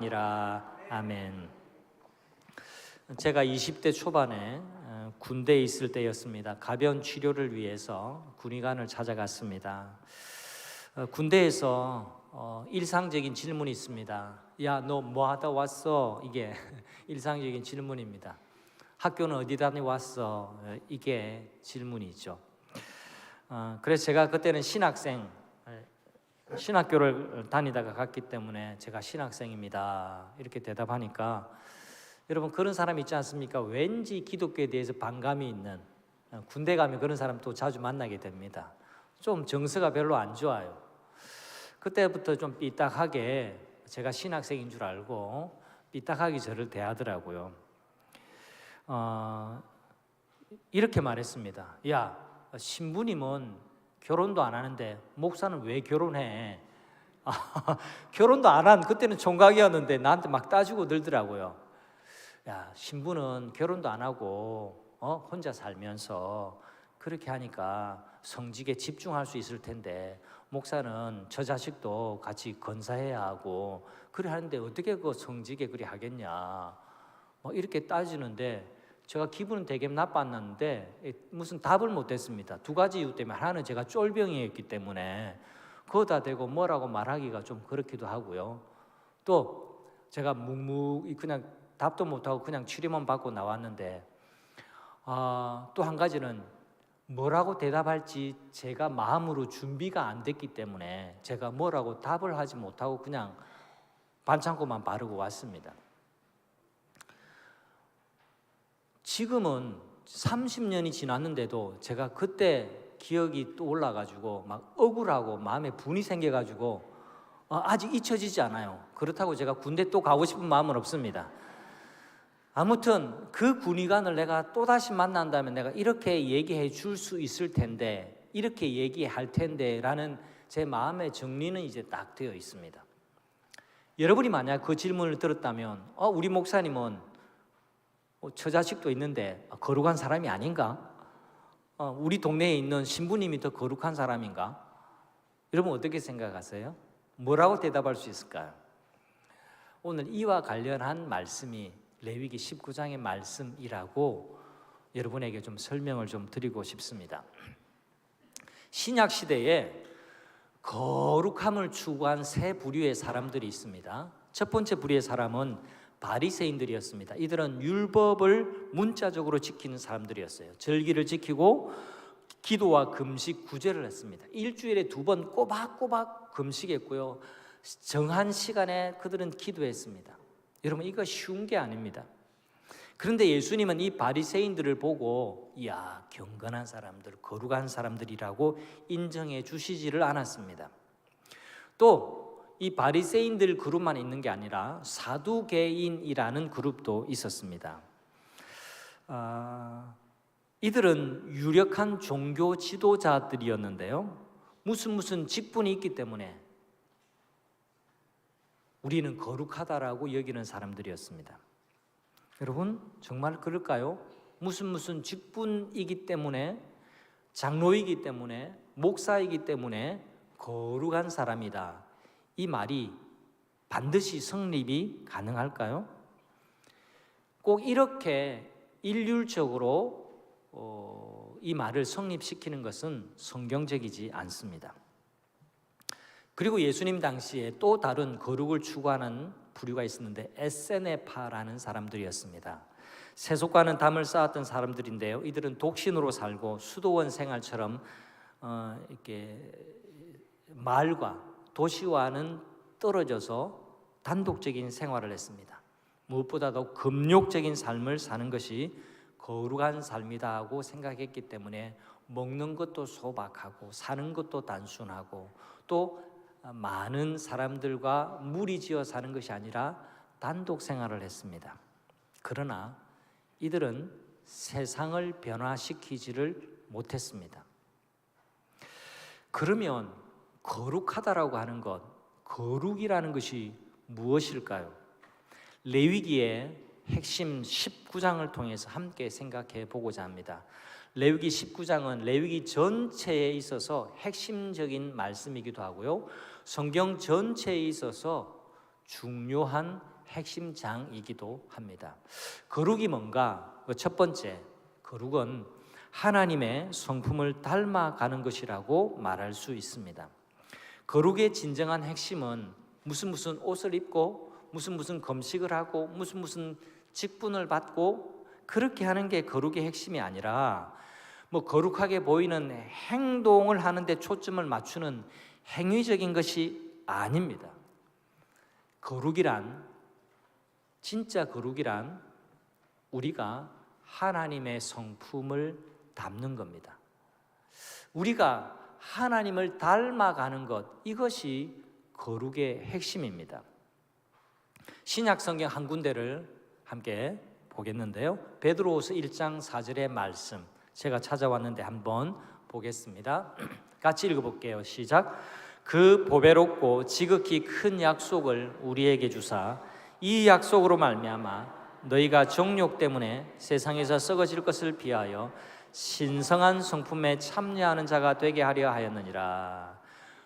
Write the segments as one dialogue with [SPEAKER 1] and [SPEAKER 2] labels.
[SPEAKER 1] 아니라 아멘. 제가 20대 초반에 군대에 있을 때였습니다. 가벼운 치료를 위해서 군의관을 찾아갔습니다. 군대에서 일상적인 질문이 있습니다. 야, 너 뭐 하다 왔어? 이게 일상적인 질문입니다. 학교는 어디 다녀왔어? 이게 질문이죠. 그래서 제가 그때는 신학교를 다니다가 갔기 때문에 제가 신학생입니다 이렇게 대답하니까, 여러분 그런 사람 있지 않습니까? 왠지 기독교에 대해서 반감이 있는, 군대 가면 그런 사람 또 자주 만나게 됩니다. 좀 정서가 별로 안 좋아요. 그때부터 좀 삐딱하게 제가 신학생인 줄 알고 삐딱하게 저를 대하더라고요. 이렇게 말했습니다. 야, 신부님은 결혼도 안 하는데 목사는 왜 결혼해? 결혼도 안 한, 그때는 총각이었는데 나한테 막 따지고 들더라고요. 야, 신부는 결혼도 안 하고 혼자 살면서 그렇게 하니까 성직에 집중할 수 있을 텐데, 목사는 저 자식도 같이 건사해야 하고 그래 하는데 어떻게 그 성직에 그리 하겠냐, 이렇게 따지는데, 제가 기분은 되게 나빴는데 무슨 답을 못했습니다. 두 가지 이유 때문에. 하나는 제가 쫄병이었기 때문에 그거다 대고 뭐라고 말하기가 좀 그렇기도 하고요. 또 제가 묵묵히 그냥 답도 못하고 그냥 치료만 받고 나왔는데, 또 한 가지는 뭐라고 대답할지 제가 마음으로 준비가 안 됐기 때문에 제가 뭐라고 답을 하지 못하고 그냥 반창고만 바르고 왔습니다. 지금은 30년이 지났는데도 제가 그때 기억이 또 올라가지고 막 억울하고 마음에 분이 생겨가지고 아직 잊혀지지 않아요. 그렇다고 제가 군대 또 가고 싶은 마음은 없습니다. 아무튼 그 군의관을 내가 또다시 만난다면 내가 이렇게 얘기해 줄 수 있을 텐데, 이렇게 얘기할 텐데 라는 제 마음의 정리는 이제 딱 되어 있습니다. 여러분이 만약 그 질문을 들었다면 우리 목사님은 저 자식도 있는데 거룩한 사람이 아닌가? 우리 동네에 있는 신부님이 더 거룩한 사람인가? 여러분 어떻게 생각하세요? 뭐라고 대답할 수 있을까요? 오늘 이와 관련한 말씀이 레위기 19장의 말씀이라고 여러분에게 좀 설명을 좀 드리고 싶습니다. 신약 시대에 거룩함을 추구한 세 부류의 사람들이 있습니다. 첫 번째 부류의 사람은 바리새인들이었습니다. 이들은 율법을 문자적으로 지키는 사람들이었어요. 절기를 지키고 기도와 금식, 구제를 했습니다. 일주일에 2번 꼬박꼬박 금식했고요, 정한 시간에 그들은 기도했습니다. 여러분 이거 쉬운 게 아닙니다. 그런데 예수님은 이 바리새인들을 보고 이야, 경건한 사람들, 거룩한 사람들이라고 인정해 주시지를 않았습니다. 또 이 바리새인들 그룹만 있는 게 아니라 사두개인이라는 그룹도 있었습니다. 이들은 유력한 종교 지도자들이었는데요, 무슨 직분이 있기 때문에 우리는 거룩하다라고 여기는 사람들이었습니다. 여러분 정말 그럴까요? 무슨 직분이기 때문에, 장로이기 때문에, 목사이기 때문에 거룩한 사람이다, 이 말이 반드시 성립이 가능할까요? 꼭 이렇게 일률적으로 이 말을 성립시키는 것은 성경적이지 않습니다. 그리고 예수님 당시에 또 다른 거룩을 추구하는 부류가 있었는데 에세네파라는 사람들이었습니다. 세속과는 담을 쌓았던 사람들인데요, 이들은 독신으로 살고 수도원 생활처럼 이렇게 마을과 도시와는 떨어져서 단독적인 생활을 했습니다. 무엇보다도 금욕적인 삶을 사는 것이 거룩한 삶이다 하고 생각했기 때문에 먹는 것도 소박하고 사는 것도 단순하고 또 많은 사람들과 무리지어 사는 것이 아니라 단독 생활을 했습니다. 그러나 이들은 세상을 변화시키지를 못했습니다. 그러면 거룩하다라고 하는 것, 거룩이라는 것이 무엇일까요? 레위기의 핵심 19장을 통해서 함께 생각해 보고자 합니다. 레위기 19장은 레위기 전체에 있어서 핵심적인 말씀이기도 하고요, 성경 전체에 있어서 중요한 핵심장이기도 합니다. 거룩이 뭔가? 첫 번째, 거룩은 하나님의 성품을 닮아가는 것이라고 말할 수 있습니다. 거룩의 진정한 핵심은 무슨 옷을 입고 무슨 금식을 하고 무슨 직분을 받고 그렇게 하는 게 거룩의 핵심이 아니라 거룩하게 보이는 행동을 하는 데 초점을 맞추는 행위적인 것이 아닙니다. 진짜 거룩이란 우리가 하나님의 성품을 담는 겁니다. 우리가 하나님을 닮아가는 것, 이것이 거룩의 핵심입니다. 신약 성경 한 군데를 함께 보겠는데요. 베드로후서 1장 4절의 말씀 제가 찾아왔는데 한번 보겠습니다. 같이 읽어볼게요. 시작. 그 보배롭고 지극히 큰 약속을 우리에게 주사 이 약속으로 말미암아 너희가 정욕 때문에 세상에서 썩어질 것을 피하여 신성한 성품에 참여하는 자가 되게 하려 하였느니라.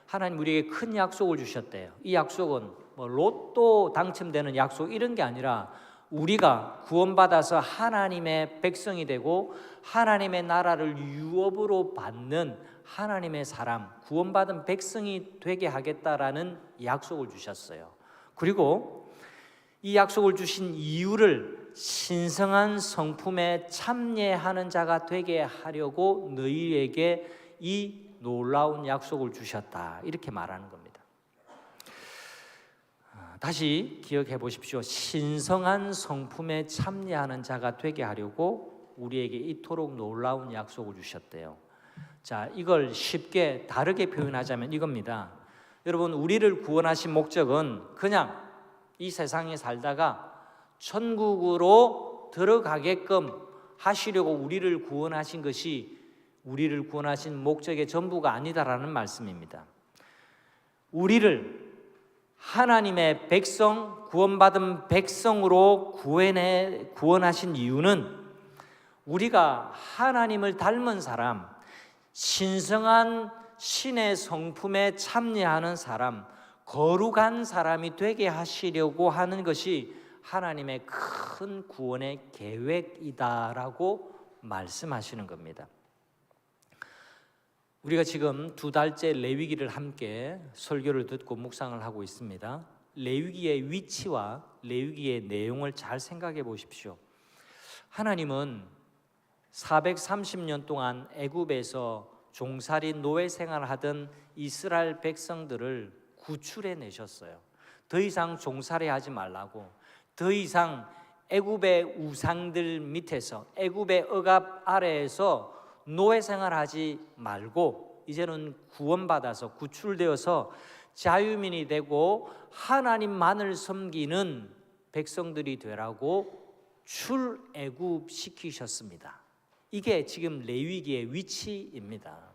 [SPEAKER 1] 하나님 우리에게 큰 약속을 주셨대요. 이 약속은 로또 당첨되는 약속 이런 게 아니라 우리가 구원받아서 하나님의 백성이 되고 하나님의 나라를 유업으로 받는 하나님의 사람, 구원받은 백성이 되게 하겠다라는 약속을 주셨어요. 그리고 이 약속을 주신 이유를 신성한 성품에 참여하는 자가 되게 하려고 너희에게 이 놀라운 약속을 주셨다, 이렇게 말하는 겁니다. 다시 기억해 보십시오. 신성한 성품에 참여하는 자가 되게 하려고 우리에게 이토록 놀라운 약속을 주셨대요. 자, 이걸 쉽게 다르게 표현하자면 이겁니다. 여러분, 우리를 구원하신 목적은 그냥 이 세상에 살다가 천국으로 들어가게끔 하시려고 우리를 구원하신 것이 우리를 구원하신 목적의 전부가 아니다라는 말씀입니다. 우리를 하나님의 백성, 구원받은 백성으로 구원하신 이유는 우리가 하나님을 닮은 사람, 신성한 신의 성품에 참여하는 사람, 거룩한 사람이 되게 하시려고 하는 것이 하나님의 큰 구원의 계획이다라고 말씀하시는 겁니다. 우리가 지금 2달째 레위기를 함께 설교를 듣고 묵상을 하고 있습니다. 레위기의 위치와 레위기의 내용을 잘 생각해 보십시오. 하나님은 430년 동안 애굽에서 종살이 노예 생활을 하던 이스라엘 백성들을 구출해 내셨어요. 더 이상 종살이 하지 말라고, 더 이상 애굽의 우상들 밑에서, 애굽의 억압 아래에서 노예 생활하지 말고 이제는 구원받아서 구출되어서 자유민이 되고 하나님만을 섬기는 백성들이 되라고 출애굽시키셨습니다. 이게 지금 레위기의 위치입니다.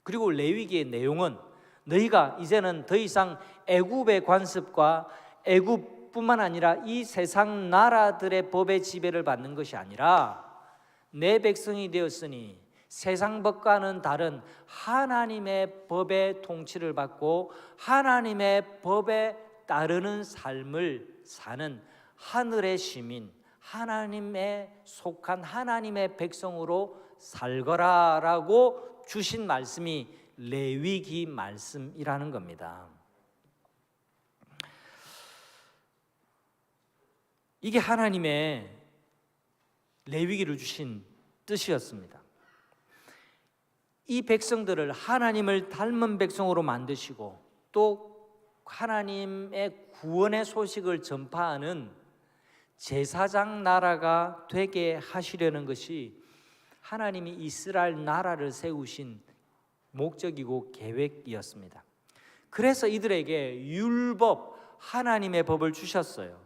[SPEAKER 1] 그리고 레위기의 내용은 너희가 이제는 더 이상 애굽의 관습과 애굽뿐만 아니라 이 세상 나라들의 법의 지배를 받는 것이 아니라 내 백성이 되었으니 세상 법과는 다른 하나님의 법의 통치를 받고 하나님의 법에 따르는 삶을 사는 하늘의 시민, 하나님에 속한 하나님의 백성으로 살거라라고 주신 말씀이 레위기 말씀이라는 겁니다. 이게 하나님의 레위기를 주신 뜻이었습니다. 이 백성들을 하나님을 닮은 백성으로 만드시고 또 하나님의 구원의 소식을 전파하는 제사장 나라가 되게 하시려는 것이 하나님이 이스라엘 나라를 세우신 목적이고 계획이었습니다. 그래서 이들에게 율법, 하나님의 법을 주셨어요.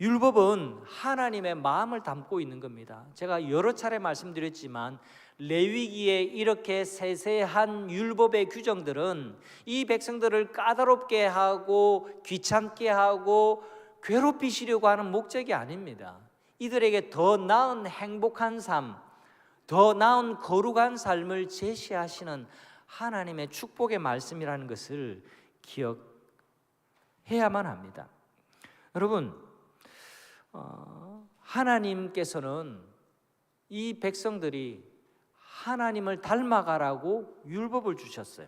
[SPEAKER 1] 율법은 하나님의 마음을 담고 있는 겁니다. 제가 여러 차례 말씀드렸지만 레위기에 이렇게 세세한 율법의 규정들은 이 백성들을 까다롭게 하고 귀찮게 하고 괴롭히시려고 하는 목적이 아닙니다. 이들에게 더 나은 행복한 삶, 더 나은 거룩한 삶을 제시하시는 하나님의 축복의 말씀이라는 것을 기억해야만 합니다. 여러분, 하나님께서는 이 백성들이 하나님을 닮아가라고 율법을 주셨어요.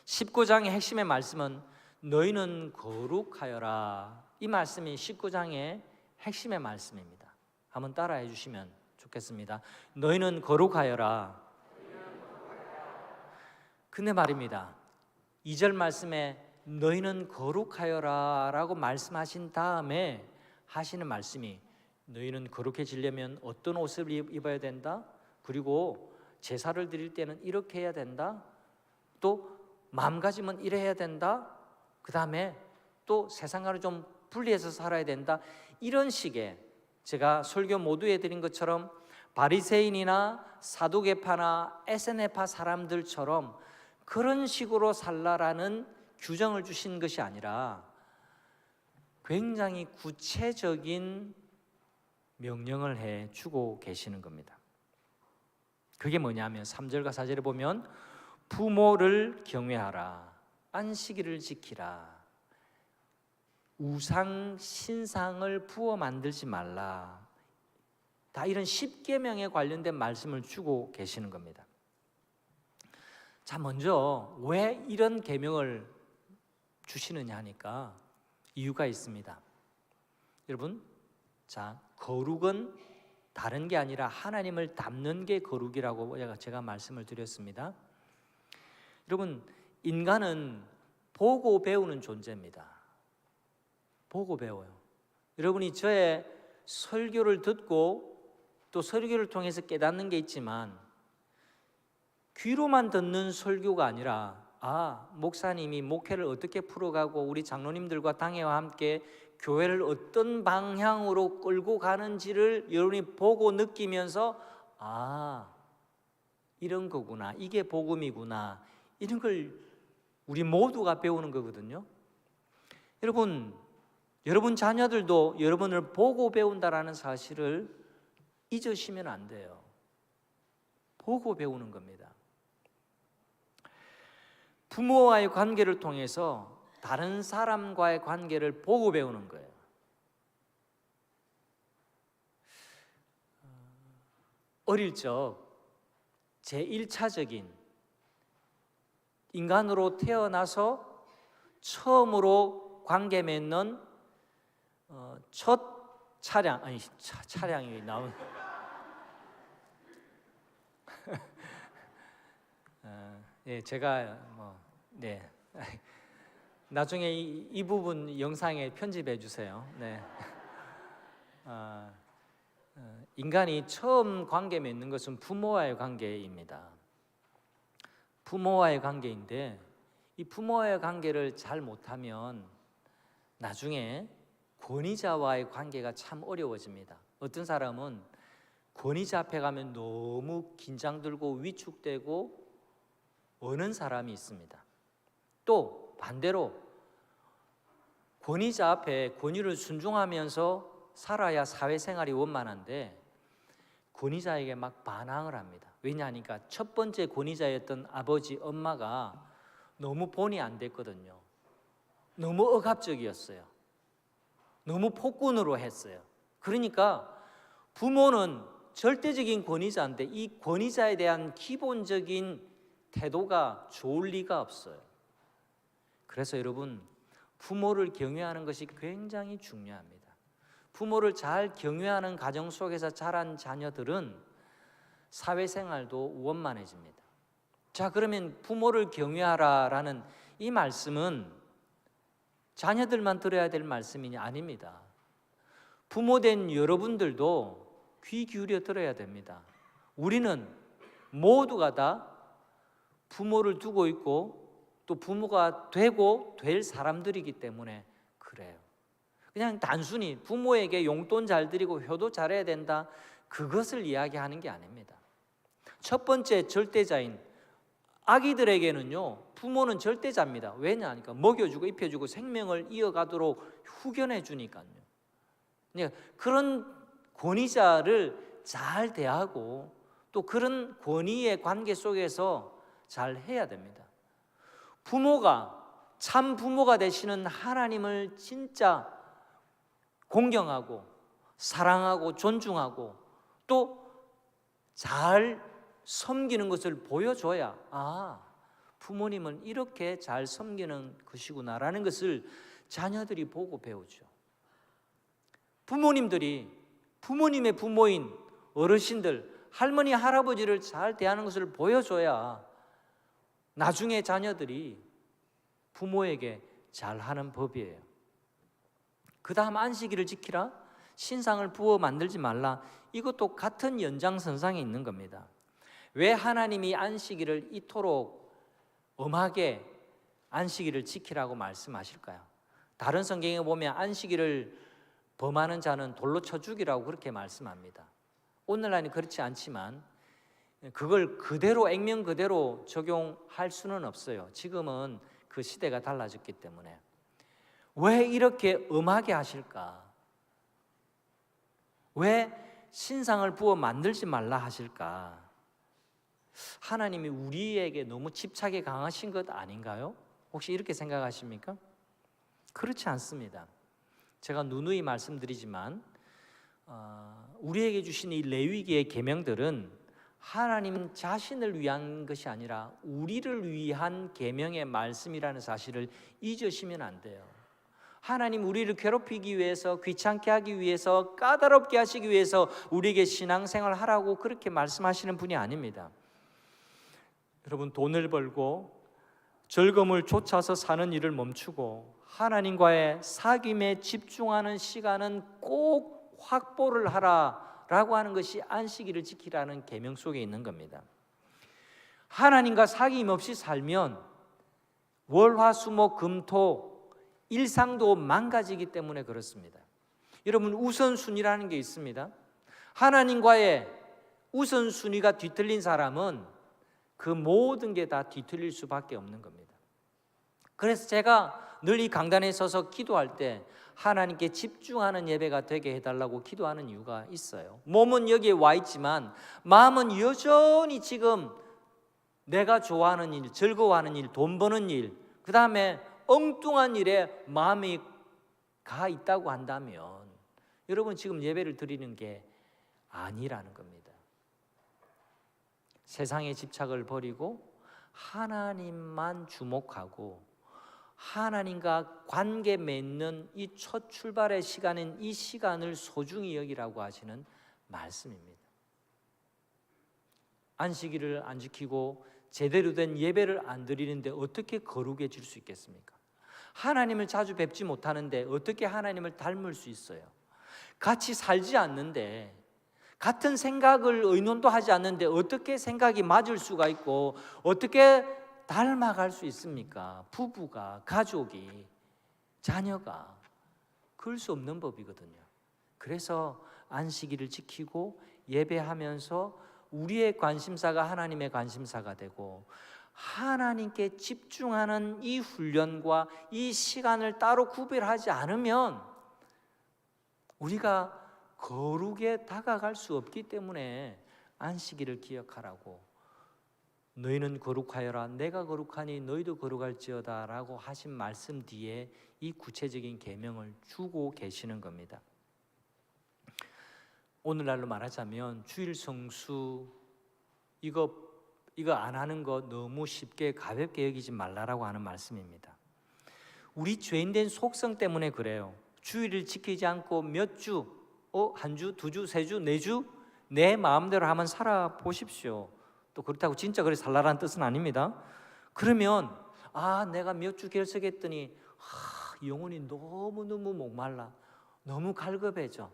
[SPEAKER 1] 19장의 핵심의 말씀은 너희는 거룩하여라. 이 말씀이 19장의 핵심의 말씀입니다. 한번 따라해 주시면 좋겠습니다. 너희는 거룩하여라. 근데 말입니다, 2절 말씀에 너희는 거룩하여라 라고 말씀하신 다음에 하시는 말씀이 너희는 거룩해지려면 어떤 옷을 입어야 된다? 그리고 제사를 드릴 때는 이렇게 해야 된다? 또 마음가짐은 이래야 된다? 그 다음에 또 세상과는 좀 분리해서 살아야 된다? 이런 식의, 제가 설교 모두에 드린 것처럼 바리새인이나 사두개파나 에세네파 사람들처럼 그런 식으로 살라라는 규정을 주신 것이 아니라 굉장히 구체적인 명령을 해 주고 계시는 겁니다. 그게 뭐냐면 3절과 4절에 보면 부모를 경외하라, 안식일을 지키라, 우상 신상을 부어 만들지 말라, 다 이런 10계명에 관련된 말씀을 주고 계시는 겁니다. 자, 먼저 왜 이런 계명을 주시느냐 하니까 이유가 있습니다. 여러분, 자, 거룩은 다른 게 아니라 하나님을 닮는 게 거룩이라고 제가 말씀을 드렸습니다. 여러분, 인간은 보고 배우는 존재입니다. 보고 배워요. 여러분이 저의 설교를 듣고 또 설교를 통해서 깨닫는 게 있지만 귀로만 듣는 설교가 아니라 목사님이 목회를 어떻게 풀어가고 우리 장로님들과 당회와 함께 교회를 어떤 방향으로 끌고 가는지를 여러분이 보고 느끼면서 이런 거구나, 이게 복음이구나, 이런 걸 우리 모두가 배우는 거거든요. 여러분 자녀들도 여러분을 보고 배운다라는 사실을 잊으시면 안 돼요. 보고 배우는 겁니다. 부모와의 관계를 통해서 다른 사람과의 관계를 보고 배우는 거예요. 어릴 적 제1차적인 인간으로 태어나서 처음으로 관계 맺는 첫 차량이 나온 제가 나중에 이 부분 영상에 편집해 주세요. 인간이 처음 관계 맺는 것은 부모와의 관계입니다. 부모와의 관계인데 이 부모와의 관계를 잘 못하면 나중에 권위자와의 관계가 참 어려워집니다. 어떤 사람은 권위자 앞에 가면 너무 긴장들고 위축되고 어는 사람이 있습니다. 또 반대로 권위자 앞에 권위를 순종하면서 살아야 사회생활이 원만한데 권위자에게 막 반항을 합니다. 왜냐하니까 첫 번째 권위자였던 아버지, 엄마가 너무 본이 안 됐거든요. 너무 억압적이었어요. 너무 폭군으로 했어요. 그러니까 부모는 절대적인 권위자인데 이 권위자에 대한 기본적인 태도가 좋을 리가 없어요. 그래서 여러분, 부모를 경외하는 것이 굉장히 중요합니다. 부모를 잘 경외하는 가정 속에서 자란 자녀들은 사회생활도 원만해집니다. 자, 그러면 부모를 경외하라라는 이 말씀은 자녀들만 들어야 될 말씀이 아닙니다. 부모된 여러분들도 귀 기울여 들어야 됩니다. 우리는 모두가 다 부모를 두고 있고 또 부모가 되고 될 사람들이기 때문에 그래요. 그냥 단순히 부모에게 용돈 잘 드리고 효도 잘해야 된다, 그것을 이야기하는 게 아닙니다. 첫 번째 절대자인 아기들에게는요, 부모는 절대자입니다. 왜냐하니까 먹여주고 입혀주고 생명을 이어가도록 후견해 주니까요. 그러니까 그런 권위자를 잘 대하고 또 그런 권위의 관계 속에서 잘 해야 됩니다. 부모가 참 부모가 되시는 하나님을 진짜 공경하고 사랑하고 존중하고 또 잘 섬기는 것을 보여줘야 부모님은 이렇게 잘 섬기는 것이구나라는 것을 자녀들이 보고 배우죠. 부모님들이 부모님의 부모인 어르신들, 할머니, 할아버지를 잘 대하는 것을 보여줘야 나중에 자녀들이 부모에게 잘하는 법이에요. 그 다음 안식일을 지키라, 신상을 부어 만들지 말라, 이것도 같은 연장선상에 있는 겁니다. 왜 하나님이 안식일을 이토록 엄하게 안식일을 지키라고 말씀하실까요? 다른 성경에 보면 안식일을 범하는 자는 돌로 쳐 죽이라고 그렇게 말씀합니다. 오늘날은 그렇지 않지만 그걸 그대로 액면 그대로 적용할 수는 없어요. 지금은 그 시대가 달라졌기 때문에. 왜 이렇게 엄하게 하실까? 왜 신상을 부어 만들지 말라 하실까? 하나님이 우리에게 너무 집착이 강하신 것 아닌가요? 혹시 이렇게 생각하십니까? 그렇지 않습니다. 제가 누누이 말씀드리지만 우리에게 주신 이 레위기의 계명들은 하나님 자신을 위한 것이 아니라 우리를 위한 계명의 말씀이라는 사실을 잊으시면 안 돼요. 하나님 우리를 괴롭히기 위해서, 귀찮게 하기 위해서, 까다롭게 하시기 위해서 우리에게 신앙생활을 하라고 그렇게 말씀하시는 분이 아닙니다. 여러분, 돈을 벌고 즐거움을 쫓아서 사는 일을 멈추고 하나님과의 사귐에 집중하는 시간은 꼭 확보를 하라라고 하는 것이 안식일을 지키라는 계명 속에 있는 겁니다. 하나님과 사귐 없이 살면 월화수목금토 일상도 망가지기 때문에 그렇습니다. 여러분, 우선순위라는 게 있습니다. 하나님과의 우선순위가 뒤틀린 사람은 그 모든 게 다 뒤틀릴 수밖에 없는 겁니다. 그래서 제가 늘 이 강단에 서서 기도할 때 하나님께 집중하는 예배가 되게 해달라고 기도하는 이유가 있어요. 몸은 여기에 와 있지만 마음은 여전히 지금 내가 좋아하는 일, 즐거워하는 일, 돈 버는 일, 그 다음에 엉뚱한 일에 마음이 가 있다고 한다면 여러분 지금 예배를 드리는 게 아니라는 겁니다. 세상의 집착을 버리고 하나님만 주목하고 하나님과 관계 맺는 이 첫 출발의 시간인 이 시간을 소중히 여기라고 하시는 말씀입니다. 안식일을 안 지키고 제대로 된 예배를 안 드리는데 어떻게 거룩해질 수 있겠습니까? 하나님을 자주 뵙지 못하는데 어떻게 하나님을 닮을 수 있어요? 같이 살지 않는데, 같은 생각을 의논도 하지 않는데 어떻게 생각이 맞을 수가 있고 어떻게 닮아갈 수 있습니까? 부부가, 가족이, 자녀가 그럴 수 없는 법이거든요. 그래서 안식일을 지키고 예배하면서 우리의 관심사가 하나님의 관심사가 되고 하나님께 집중하는 이 훈련과 이 시간을 따로 구별하지 않으면 우리가 거룩에 다가갈 수 없기 때문에 안식일을 기억하라고, 너희는 거룩하여라 내가 거룩하니 너희도 거룩할지어다 라고 하신 말씀 뒤에 이 구체적인 계명을 주고 계시는 겁니다. 오늘날로 말하자면 주일 성수 이거 안 하는 거 너무 쉽게 가볍게 여기지 말라라고 하는 말씀입니다. 우리 죄인된 속성 때문에 그래요. 주일을 지키지 않고 몇 주, 한 주, 두 주, 세 주, 네 주 내 마음대로 한번 살아보십시오. 또 그렇다고 진짜 그렇게 살라라는 뜻은 아닙니다. 그러면 내가 몇 주 결석했더니 영혼이 너무너무 목말라, 너무 갈급해져,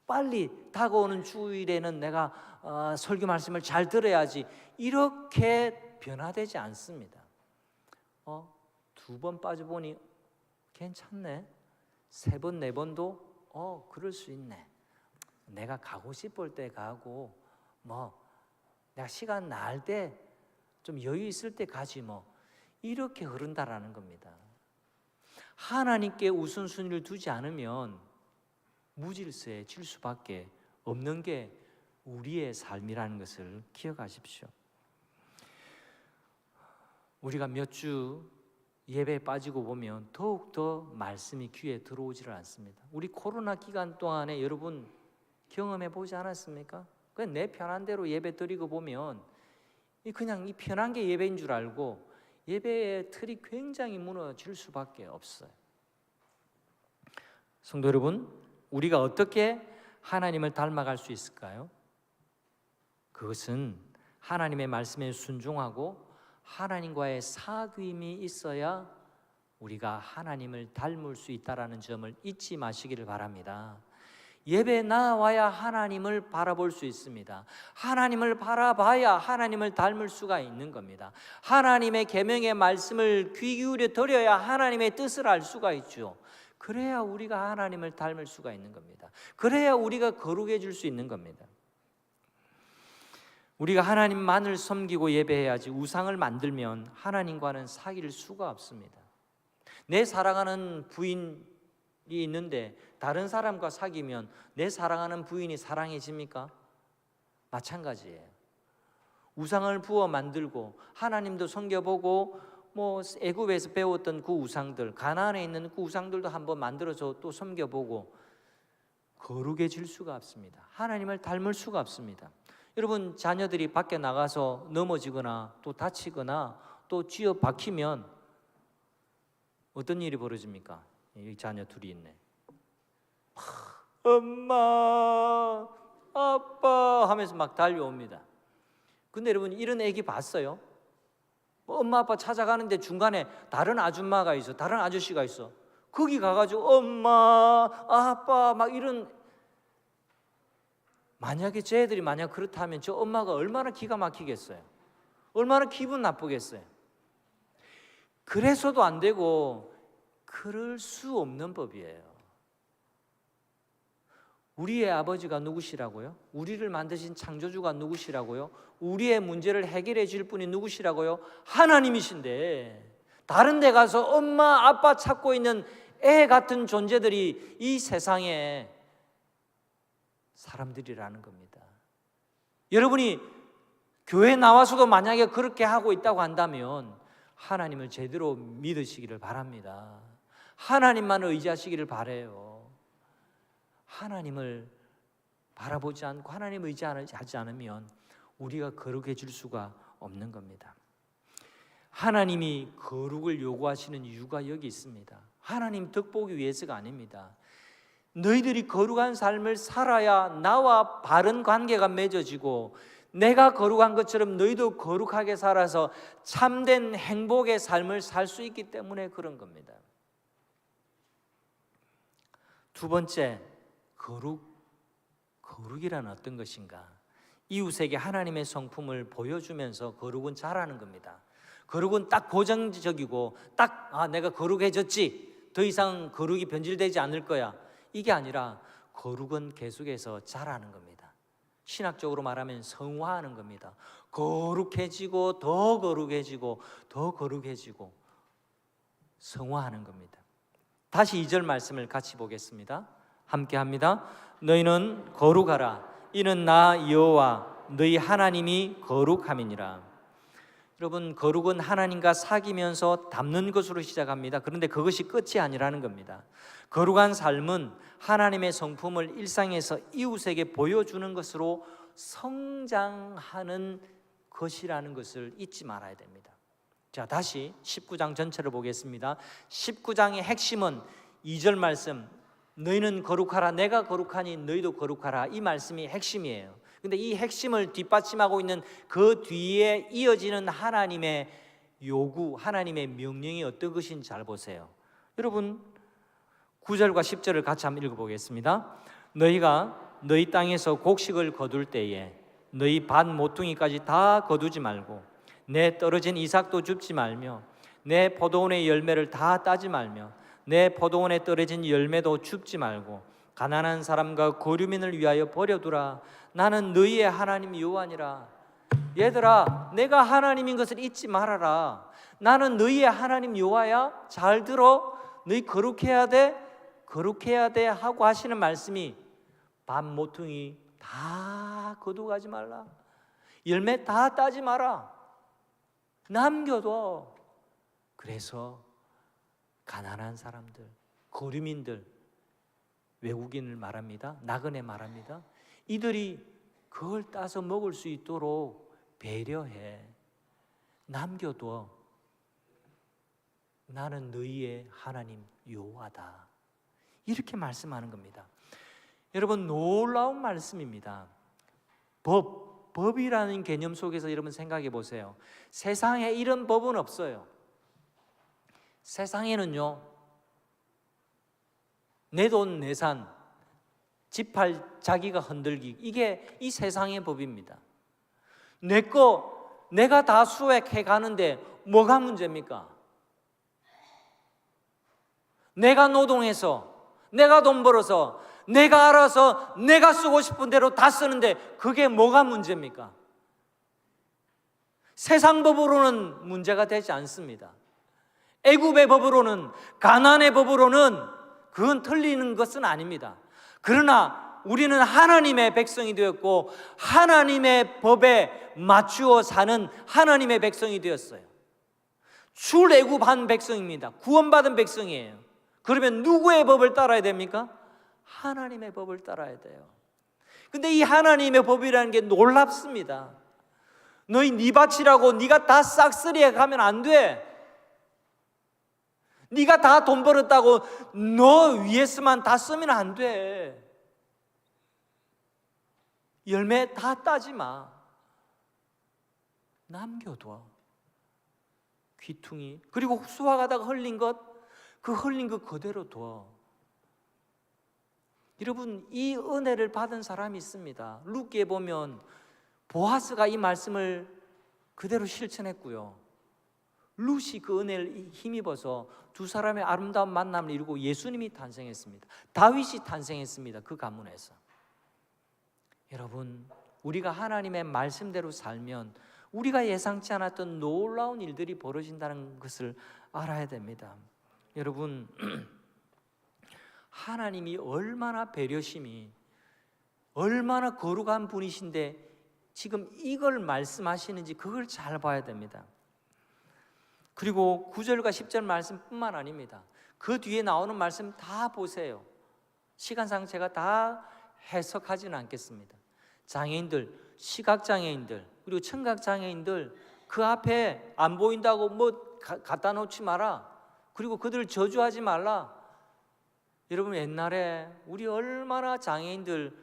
[SPEAKER 1] 빨리 다가오는 주일에는 내가 설교 말씀을 잘 들어야지, 이렇게 변화되지 않습니다. 두 번 빠져보니 괜찮네, 세 번, 네 번도 그럴 수 있네, 내가 가고 싶을 때 가고 내가 시간 날 때 좀 여유 있을 때 가지 이렇게 흐른다라는 겁니다. 하나님께 우선순위를 두지 않으면 무질서에 질 수밖에 없는 게 우리의 삶이라는 것을 기억하십시오. 우리가 몇 주 예배에 빠지고 보면 더욱더 말씀이 귀에 들어오지를 않습니다. 우리 코로나 기간 동안에 여러분 경험해 보지 않았습니까? 그냥 내 편한 대로 예배 드리고 보면 그냥 이 편한 게 예배인 줄 알고 예배의 틀이 굉장히 무너질 수밖에 없어요. 성도 여러분, 우리가 어떻게 하나님을 닮아갈 수 있을까요? 그것은 하나님의 말씀에 순종하고 하나님과의 사귐이 있어야 우리가 하나님을 닮을 수 있다는 점을 잊지 마시기를 바랍니다. 예배에 나와야 하나님을 바라볼 수 있습니다. 하나님을 바라봐야 하나님을 닮을 수가 있는 겁니다. 하나님의 계명의 말씀을 귀 기울여 드려야 하나님의 뜻을 알 수가 있죠. 그래야 우리가 하나님을 닮을 수가 있는 겁니다. 그래야 우리가 거룩해질 수 있는 겁니다. 우리가 하나님만을 섬기고 예배해야지 우상을 만들면 하나님과는 사귈 수가 없습니다. 내 사랑하는 부인이 있는데 다른 사람과 사귀면 내 사랑하는 부인이 사랑해집니까? 마찬가지예요. 우상을 부어 만들고 하나님도 섬겨보고 애굽에서 배웠던 그 우상들, 가나안에 있는 그 우상들도 한번 만들어서 또 섬겨보고 거룩해질 수가 없습니다. 하나님을 닮을 수가 없습니다. 여러분, 자녀들이 밖에 나가서 넘어지거나 또 다치거나 또 쥐어 박히면 어떤 일이 벌어집니까? 이 자녀 둘이 있네. 엄마, 아빠 하면서 막 달려옵니다. 근데 여러분, 이런 애기 봤어요? 엄마 아빠 찾아가는데 중간에 다른 아줌마가 있어, 다른 아저씨가 있어. 거기 가가지고 엄마, 아빠 막 이런. 만약에 쟤들이 만약 그렇다면 저 엄마가 얼마나 기가 막히겠어요? 얼마나 기분 나쁘겠어요? 그래서도 안 되고 그럴 수 없는 법이에요. 우리의 아버지가 누구시라고요? 우리를 만드신 창조주가 누구시라고요? 우리의 문제를 해결해 줄 분이 누구시라고요? 하나님이신데 다른 데 가서 엄마 아빠 찾고 있는 애 같은 존재들이 이 세상에 사람들이라는 겁니다. 여러분이 교회 나와서도 만약에 그렇게 하고 있다고 한다면 하나님을 제대로 믿으시기를 바랍니다. 하나님만 의지하시기를 바라요. 하나님을 바라보지 않고 하나님 의지하지 않으면 우리가 거룩해질 수가 없는 겁니다. 하나님이 거룩을 요구하시는 이유가 여기 있습니다. 하나님 덕보기 위해서가 아닙니다. 너희들이 거룩한 삶을 살아야 나와 바른 관계가 맺어지고 내가 거룩한 것처럼 너희도 거룩하게 살아서 참된 행복의 삶을 살 수 있기 때문에 그런 겁니다. 두 번째, 거룩이란 어떤 것인가? 이웃에게 하나님의 성품을 보여주면서 거룩은 잘하는 겁니다. 거룩은 딱 고정적이고 딱 내가 거룩해졌지, 더 이상 거룩이 변질되지 않을 거야, 이게 아니라 거룩은 계속해서 자라는 겁니다. 신학적으로 말하면 성화하는 겁니다. 거룩해지고 더 거룩해지고 더 거룩해지고 성화하는 겁니다. 다시 2절 말씀을 같이 보겠습니다. 함께 합니다. 너희는 거룩하라. 이는 나 여호와 너희 하나님이 거룩함이니라. 여러분, 거룩은 하나님과 사귀면서 닮는 것으로 시작합니다. 그런데 그것이 끝이 아니라는 겁니다. 거룩한 삶은 하나님의 성품을 일상에서 이웃에게 보여주는 것으로 성장하는 것이라는 것을 잊지 말아야 됩니다. 자, 다시 19장 전체를 보겠습니다. 19장의 핵심은 2절 말씀, 너희는 거룩하라 내가 거룩하니 너희도 거룩하라, 이 말씀이 핵심이에요. 근데 이 핵심을 뒷받침하고 있는 그 뒤에 이어지는 하나님의 요구, 하나님의 명령이 어떤 것인지 잘 보세요. 여러분, 9절과 10절을 같이 한번 읽어보겠습니다. 너희가 너희 땅에서 곡식을 거둘 때에 너희 반 모퉁이까지 다 거두지 말고 내 떨어진 이삭도 줍지 말며 내 포도원의 열매를 다 따지 말며 내 포도원에 떨어진 열매도 줍지 말고 가난한 사람과 거류민을 위하여 버려두라. 나는 너희의 하나님 여호와니라. 얘들아, 내가 하나님인 것을 잊지 말아라. 나는 너희의 하나님 여호와야. 잘 들어. 너희 거룩해야 돼, 거룩해야 돼 하고 하시는 말씀이 반 모퉁이 다 거두가지 말라. 열매 다 따지 마라. 남겨둬. 그래서 가난한 사람들, 거류민들, 외국인을 말합니다. 나그네 말합니다. 이들이 그걸 따서 먹을 수 있도록 배려해. 남겨둬. 나는 너희의 하나님 여호와다. 이렇게 말씀하는 겁니다. 여러분, 놀라운 말씀입니다. 법이라는 개념 속에서 여러분 생각해 보세요. 세상에 이런 법은 없어요. 세상에는요, 내 돈 내산, 지팔 자기가 흔들기, 이게 이 세상의 법입니다. 내가 다 수확해 가는데 뭐가 문제입니까? 내가 노동해서, 내가 돈 벌어서, 내가 알아서 내가 쓰고 싶은 대로 다 쓰는데 그게 뭐가 문제입니까? 세상 법으로는 문제가 되지 않습니다. 애굽의 법으로는, 가나안의 법으로는 그건 틀리는 것은 아닙니다. 그러나 우리는 하나님의 백성이 되었고 하나님의 법에 맞추어 사는 하나님의 백성이 되었어요. 출애굽한 백성입니다. 구원받은 백성이에요. 그러면 누구의 법을 따라야 됩니까? 하나님의 법을 따라야 돼요. 근데 이 하나님의 법이라는 게 놀랍습니다. 너희 네 밭이라고 네가 다 싹쓸이해 가면 안 돼. 네가 다 돈 벌었다고 너 위에서만 다 쓰면 안 돼. 열매 다 따지 마. 남겨둬. 귀퉁이. 그리고 수확하다가 흘린 것, 그 흘린 것 그대로 둬. 여러분, 이 은혜를 받은 사람이 있습니다. 룻기에 보면 보아스가 이 말씀을 그대로 실천했고요. 룻이 그 은혜를 힘입어서 두 사람의 아름다운 만남을 이루고 예수님이 탄생했습니다. 다윗이 탄생했습니다. 그 가문에서. 여러분, 우리가 하나님의 말씀대로 살면 우리가 예상치 않았던 놀라운 일들이 벌어진다는 것을 알아야 됩니다. 여러분, 하나님이 얼마나 배려심이, 얼마나 거룩한 분이신데 지금 이걸 말씀하시는지 그걸 잘 봐야 됩니다. 그리고 9절과 10절 말씀뿐만 아닙니다. 그 뒤에 나오는 말씀 다 보세요. 시간상 제가 다 해석하지는 않겠습니다. 장애인들, 시각장애인들, 그리고 청각장애인들 그 앞에 안 보인다고 뭐 갖다 놓지 마라. 그리고 그들을 저주하지 말라. 여러분, 옛날에 우리 얼마나 장애인들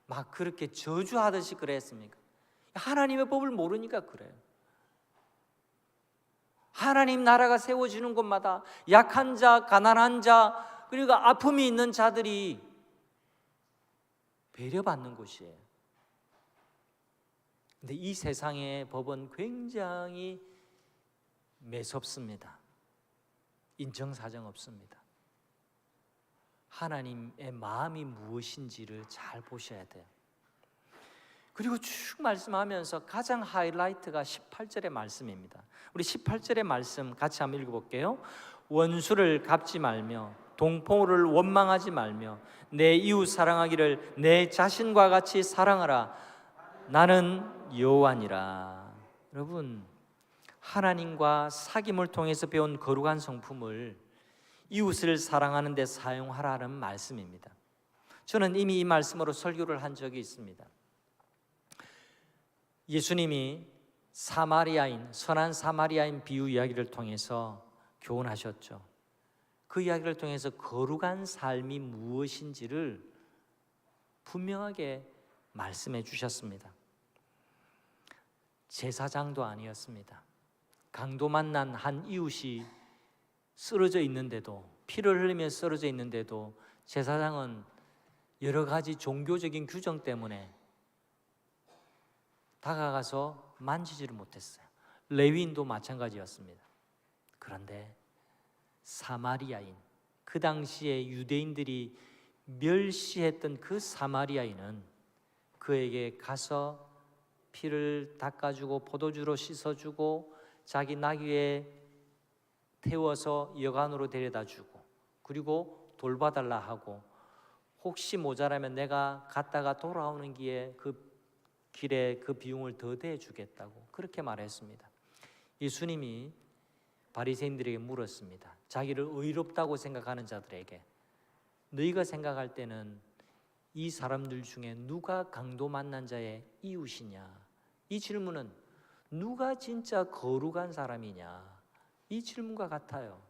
[SPEAKER 1] 막 그렇게 저주하듯이 그랬습니까? 하나님의 법을 모르니까 그래요. 하나님 나라가 세워지는 곳마다 약한 자, 가난한 자, 그리고 아픔이 있는 자들이 배려받는 곳이에요. 근데 이 세상의 법은 굉장히 매섭습니다. 인정사정 없습니다. 하나님의 마음이 무엇인지를 잘 보셔야 돼요. 그리고 쭉 말씀하면서 가장 하이라이트가 18절의 말씀입니다. 우리 18절의 말씀 같이 한번 읽어볼게요. 원수를 갚지 말며 동포를 원망하지 말며 내 이웃 사랑하기를 내 자신과 같이 사랑하라. 나는 여호와니라. 여러분, 하나님과 사귐을 통해서 배운 거룩한 성품을 이웃을 사랑하는 데 사용하라는 말씀입니다. 저는 이미 이 말씀으로 설교를 한 적이 있습니다. 예수님이 사마리아인, 선한 사마리아인 비유 이야기를 통해서 교훈하셨죠. 그 이야기를 통해서 거룩한 삶이 무엇인지를 분명하게 말씀해 주셨습니다. 제사장도 아니었습니다. 강도 만난 한 이웃이 쓰러져 있는데도, 피를 흘리며 쓰러져 있는데도 제사장은 여러 가지 종교적인 규정 때문에 다가가서 만지지를 못했어요. 레위인도 마찬가지였습니다. 그런데 사마리아인, 그 당시에 유대인들이 멸시했던 그 사마리아인은 그에게 가서 피를 닦아주고 포도주로 씻어주고 자기 나귀에 태워서 여관으로 데려다주고 그리고 돌봐달라 하고 혹시 모자라면 내가 갔다가 돌아오는 길에 그 비용을 더 대주겠다고 그렇게 말했습니다. 예수님이 바리새인들에게 물었습니다. 자기를 의롭다고 생각하는 자들에게, 너희가 생각할 때는 이 사람들 중에 누가 강도 만난 자의 이웃이냐? 이 질문은 누가 진짜 거룩한 사람이냐? 이 질문과 같아요.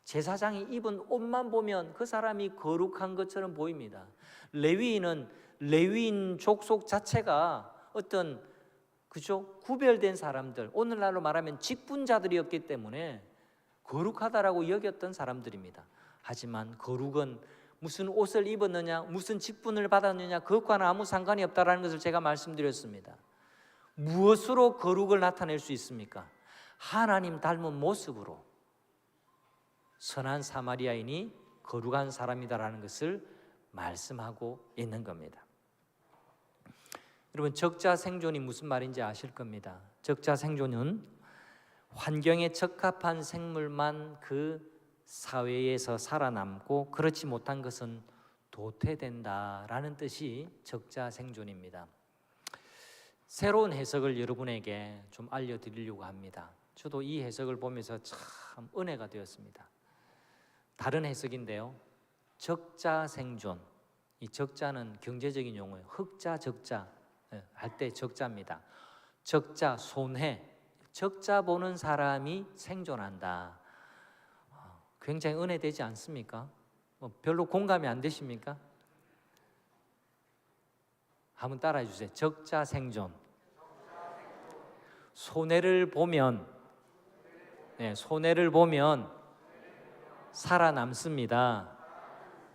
[SPEAKER 1] 제사장이 입은 옷만 보면 그 사람이 거룩한 것처럼 보입니다. 레위인은 레위인 족속 자체가 어떤 구별된 사람들, 오늘날로 말하면 직분자들이었기 때문에 거룩하다라고 여겼던 사람들입니다. 하지만 거룩은 무슨 옷을 입었느냐, 무슨 직분을 받았느냐, 그것과는 아무 상관이 없다는 것을 제가 말씀드렸습니다. 무엇으로 거룩을 나타낼 수 있습니까? 하나님 닮은 모습으로. 선한 사마리아인이 거룩한 사람이다라는 것을 말씀하고 있는 겁니다. 여러분, 적자생존이 무슨 말인지 아실 겁니다. 적자생존은 환경에 적합한 생물만 그 사회에서 살아남고 그렇지 못한 것은 도태된다라는 뜻이 적자생존입니다. 새로운 해석을 여러분에게 좀 알려드리려고 합니다. 저도 이 해석을 보면서 참 은혜가 되었습니다. 다른 해석인데요, 적자생존, 이 적자는 경제적인 용어예요. 흑자, 적자 할 때 적자입니다. 적자, 손해, 적자 보는 사람이 생존한다. 굉장히 은혜되지 않습니까? 별로 공감이 안 되십니까? 한번 따라해 주세요. 적자 생존. 손해를 보면, 손해를 보면 살아남습니다.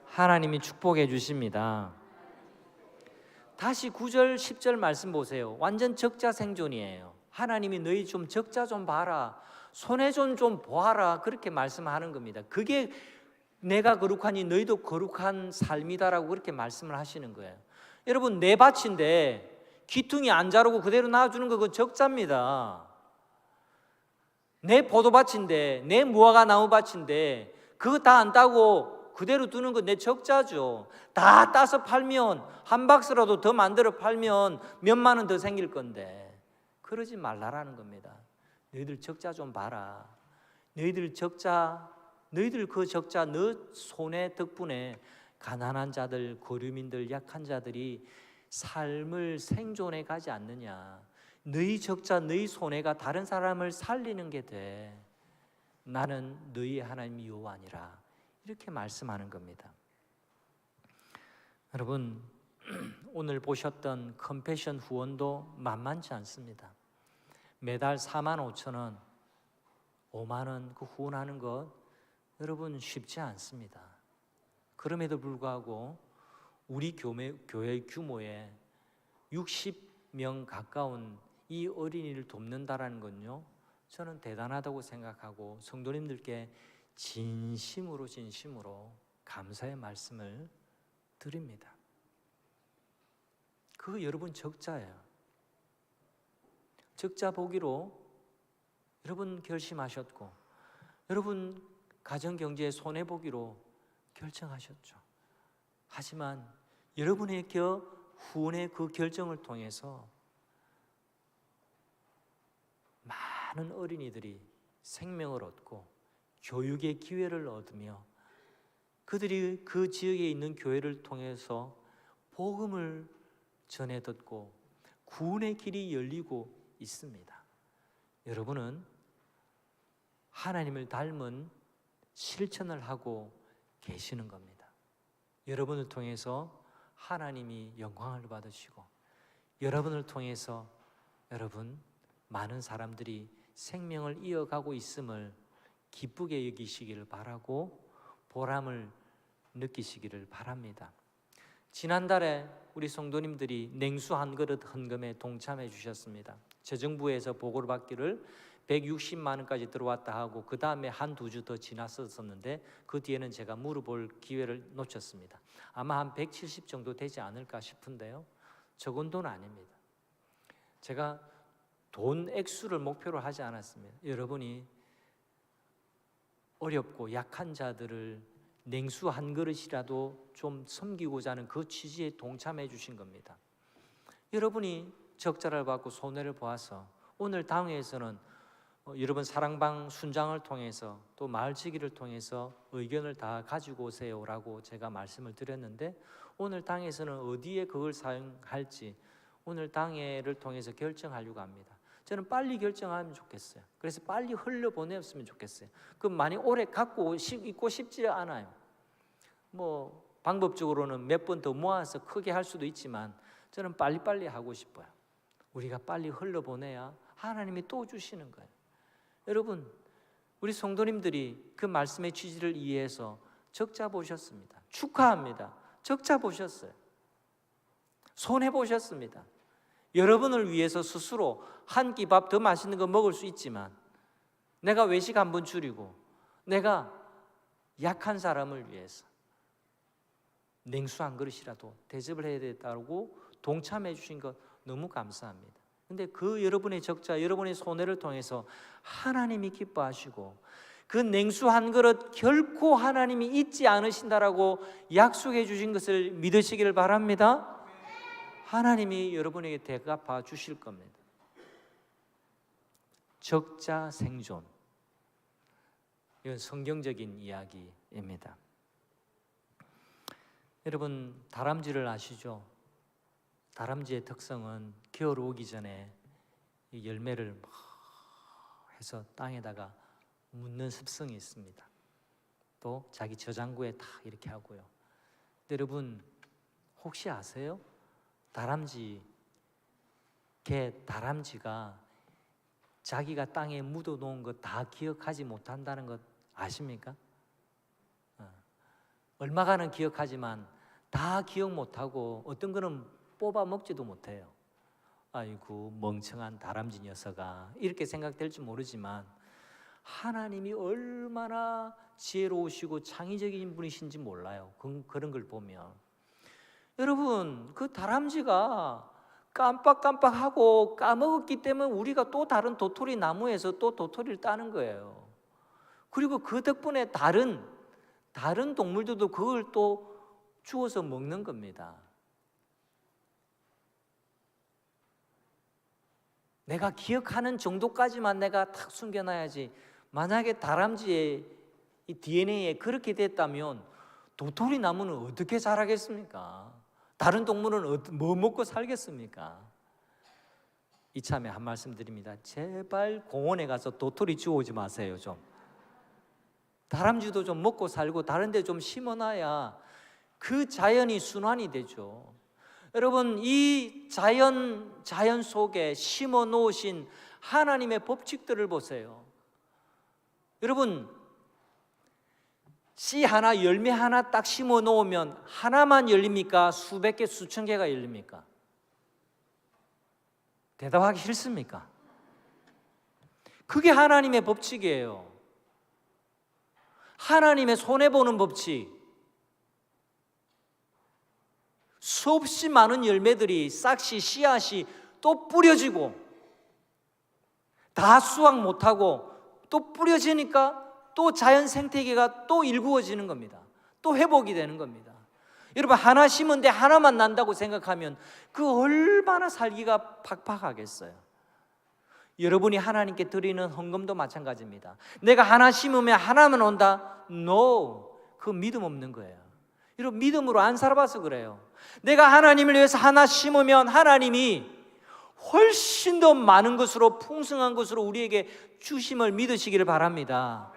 [SPEAKER 1] 하나님이 축복해 주십니다. 다시 9절 10절 말씀 보세요. 완전 적자 생존이에요. 하나님이 너희 좀 적자 좀 봐라, 손해 좀 보아라, 그렇게 말씀하는 겁니다. 그게 내가 거룩하니 너희도 거룩한 삶이다라고 그렇게 말씀을 하시는 거예요. 여러분, 내 밭인데 기퉁이 안 자르고 그대로 놔주는 거 그건 적자입니다. 내 포도밭인데, 내 무화과 나무밭인데 그거 다 안 따고 그대로 두는 건 내 적자죠. 다 따서 팔면, 한 박스라도 더 만들어 팔면 몇만 원 더 생길 건데 그러지 말라라는 겁니다. 너희들 적자 좀 봐라. 너희들 그 적자, 너 손해 덕분에 가난한 자들, 거류민들, 약한 자들이 삶을 생존해 가지 않느냐. 너희 적자, 너희 손해가 다른 사람을 살리는 게 돼. 나는 너희 하나님 여호와니라. 이렇게 말씀하는 겁니다. 여러분, 오늘 보셨던 컴패션 후원도 만만치 않습니다. 매달 45,000원, 5만원 그 후원하는 것 여러분 쉽지 않습니다. 그럼에도 불구하고 우리 교회 규모에 60명 가까운 이 어린이를 돕는다라는 건요, 저는 대단하다고 생각하고 성도님들께 진심으로 감사의 말씀을 드립니다. 그거 여러분 적자예요. 적자 보기로 여러분 결심하셨고, 여러분 가정경제의 손해보기로 결정하셨죠. 하지만 여러분의 후원의 그 결정을 통해서 많은 어린이들이 생명을 얻고 교육의 기회를 얻으며 그들이 그 지역에 있는 교회를 통해서 복음을 전해 듣고 구원의 길이 열리고 있습니다. 여러분은 하나님을 닮은 실천을 하고 계시는 겁니다. 여러분을 통해서 하나님이 영광을 받으시고, 여러분을 통해서 여러분 많은 사람들이 생명을 이어가고 있음을 기쁘게 여기시기를 바라고 보람을 느끼시기를 바랍니다. 지난달에 우리 성도님들이 냉수 한 그릇 헌금에 동참해 주셨습니다. 재정부에서 보고를 받기를 160만 원까지 들어왔다 하고 그 다음에 한두 주 더 지났었는데 그 뒤에는 제가 물어볼 기회를 놓쳤습니다. 아마 한 170 정도 되지 않을까 싶은데요, 적은 돈 아닙니다. 제가 돈 액수를 목표로 하지 않았습니다. 여러분이 어렵고 약한 자들을 냉수 한 그릇이라도 좀 섬기고자 하는 그 취지에 동참해 주신 겁니다. 여러분이 적자를 받고 손해를 보아서 오늘 당회에서는 여러분 사랑방 순장을 통해서 또 마을지기를 통해서 의견을 다 가지고 오세요라고 제가 말씀을 드렸는데, 오늘 당에서는 어디에 그걸 사용할지 오늘 당회를 통해서 결정하려고 합니다. 저는 빨리 결정하면 좋겠어요. 그래서 빨리 흘려보냈으면 좋겠어요. 그럼 많이 오래 갖고 있고 싶지 않아요. 뭐 방법적으로는 몇 번 더 모아서 크게 할 수도 있지만 저는 빨리빨리 하고 싶어요. 우리가 빨리 흘려보내야 하나님이 또 주시는 거예요. 여러분, 우리 성도님들이 그 말씀의 취지를 이해해서 적자 보셨습니다. 축하합니다. 적자 보셨어요. 손해 보셨습니다. 여러분을 위해서 스스로 한 끼 밥 더 맛있는 거 먹을 수 있지만, 내가 외식 한번 줄이고 내가 약한 사람을 위해서 냉수 한 그릇이라도 대접을 해야 되겠다고 동참해 주신 것 너무 감사합니다. 근데 그 여러분의 적자, 여러분의 손해를 통해서 하나님이 기뻐하시고 그 냉수 한 그릇 결코 하나님이 잊지 않으신다라고 약속해 주신 것을 믿으시기를 바랍니다. 하나님이 여러분에게 대갚아 주실 겁니다. 적자 생존, 이건 성경적인 이야기입니다. 여러분, 다람쥐를 아시죠? 다람쥐의 특성은 겨울 오기 전에 이 열매를 막 해서 땅에다가 묻는 습성이 있습니다. 또 자기 저장고에 다 이렇게 하고요. 근데 여러분, 혹시 아세요? 다람쥐가 자기가 땅에 묻어 놓은 것 다 기억하지 못한다는 것 아십니까? 얼마간은 기억하지만 다 기억 못하고 어떤 거는 뽑아 먹지도 못해요. 아이고 멍청한 다람쥐 녀석아, 이렇게 생각될지 모르지만 하나님이 얼마나 지혜로우시고 창의적인 분이신지 몰라요. 그런 걸 보면. 여러분, 그 다람쥐가 깜빡깜빡하고 까먹었기 때문에 우리가 또 다른 도토리 나무에서 또 도토리를 따는 거예요. 그리고 그 덕분에 다른 동물들도 그걸 또 주워서 먹는 겁니다. 내가 기억하는 정도까지만 내가 탁 숨겨놔야지. 만약에 다람쥐의 이 DNA에 그렇게 됐다면 도토리 나무는 어떻게 자라겠습니까? 다른 동물은 뭐 먹고 살겠습니까? 이참에 한 말씀 드립니다. 제발 공원에 가서 도토리 주워오지 마세요. 좀 다람쥐도 좀 먹고 살고 다른 데 좀 심어놔야 그 자연이 순환이 되죠. 여러분, 이 자연 속에 심어 놓으신 하나님의 법칙들을 보세요. 여러분, 씨 하나, 열매 하나 딱 심어 놓으면 하나만 열립니까? 수백 개, 수천 개가 열립니까? 대답하기 싫습니까? 그게 하나님의 법칙이에요. 하나님의 손해보는 법칙. 수없이 많은 열매들이, 싹이, 씨앗이 또 뿌려지고 다 수확 못하고 또 뿌려지니까 또 자연 생태계가 또 일구어지는 겁니다. 또 회복이 되는 겁니다. 여러분, 하나 심은데 하나만 난다고 생각하면 그 얼마나 살기가 팍팍하겠어요. 여러분이 하나님께 드리는 헌금도 마찬가지입니다. 내가 하나 심으면 하나만 온다? No, 그 믿음 없는 거예요. 여러분, 믿음으로 안 살아봐서 그래요. 내가 하나님을 위해서 하나 심으면 하나님이 훨씬 더 많은 것으로, 풍성한 것으로 우리에게 주심을 믿으시기를 바랍니다.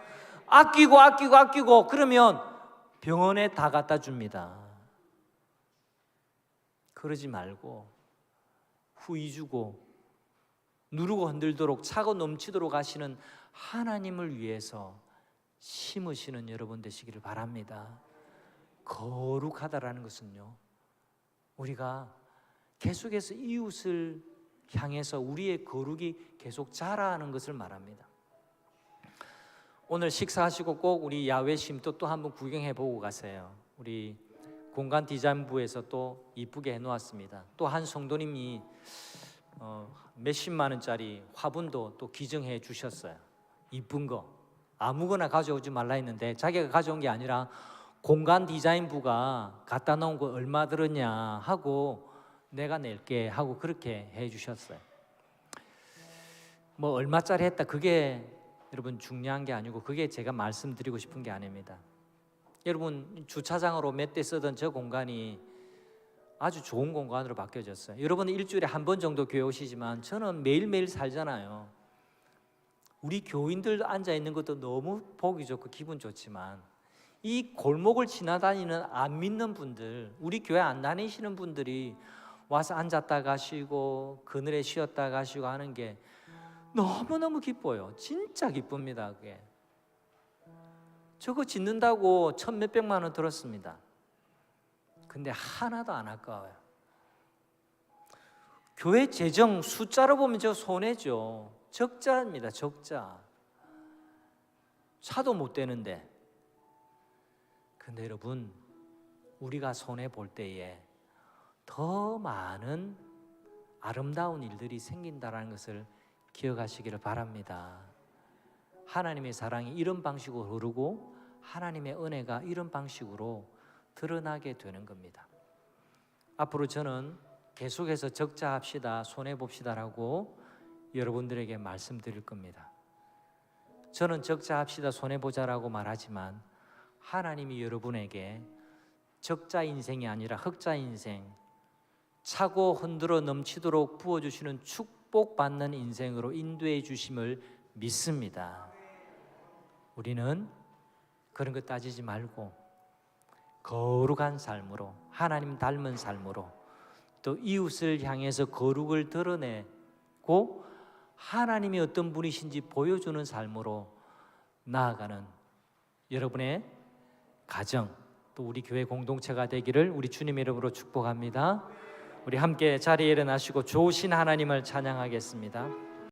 [SPEAKER 1] 아끼고 그러면 병원에 다 갖다 줍니다. 그러지 말고 후이 주고 누르고 흔들도록 차고 넘치도록 하시는 하나님을 위해서 심으시는 여러분 되시기를 바랍니다. 거룩하다라는 것은요, 우리가 계속해서 이웃을 향해서 우리의 거룩이 계속 자라는 것을 말합니다. 오늘 식사하시고 꼭 우리 야외 쉼터 또 한번 구경해 보고 가세요. 우리 공간 디자인부에서 또 이쁘게 해놓았습니다. 또 한 성도님이 몇십만 원짜리 화분도 또 기증해 주셨어요. 이쁜 거 아무거나 가져오지 말라 했는데 자기가 가져온 게 아니라 공간 디자인부가 갖다 놓은 거 얼마 들었냐 하고 내가 낼게 하고 그렇게 해 주셨어요. 뭐 얼마짜리 했다 그게 여러분 중요한 게 아니고 그게 제가 말씀드리고 싶은 게 아닙니다. 여러분 주차장으로 몇 대 쓰던 저 공간이 아주 좋은 공간으로 바뀌어졌어요. 여러분 일주일에 한 번 정도 교회 오시지만 저는 매일매일 살잖아요. 우리 교인들 앉아 있는 것도 너무 보기 좋고 기분 좋지만 이 골목을 지나다니는 안 믿는 분들, 우리 교회 안 다니시는 분들이 와서 앉았다 가시고 그늘에 쉬었다 가시고 하는 게 너무너무 기뻐요. 진짜 기쁩니다. 그게 저거 짓는다고 천 몇백만 원 들었습니다. 근데 하나도 안 아까워요. 교회 재정 숫자로 보면 저 손해죠. 적자입니다. 적자. 차도 못 되는데. 근데 여러분 우리가 손해 볼 때에 더 많은 아름다운 일들이 생긴다는 것을 기억하시기를 바랍니다. 하나님의 사랑이 이런 방식으로 흐르고 하나님의 은혜가 이런 방식으로 드러나게 되는 겁니다. 앞으로 저는 계속해서 적자합시다, 손해봅시다라고 여러분들에게 말씀드릴 겁니다. 저는 적자합시다, 손해보자라고 말하지만 하나님이 여러분에게 적자 인생이 아니라 흑자 인생, 차고 흔들어 넘치도록 부어주시는 축복받는 인생으로 인도해 주심을 믿습니다. 우리는 그런 것 따지지 말고 거룩한 삶으로, 하나님 닮은 삶으로, 또 이웃을 향해서 거룩을 드러내고 하나님이 어떤 분이신지 보여주는 삶으로 나아가는 여러분의 가정, 또 우리 교회 공동체가 되기를 우리 주님의 이름으로 축복합니다. 우리 함께 자리에 일어나시고 좋으신 하나님을 찬양하겠습니다.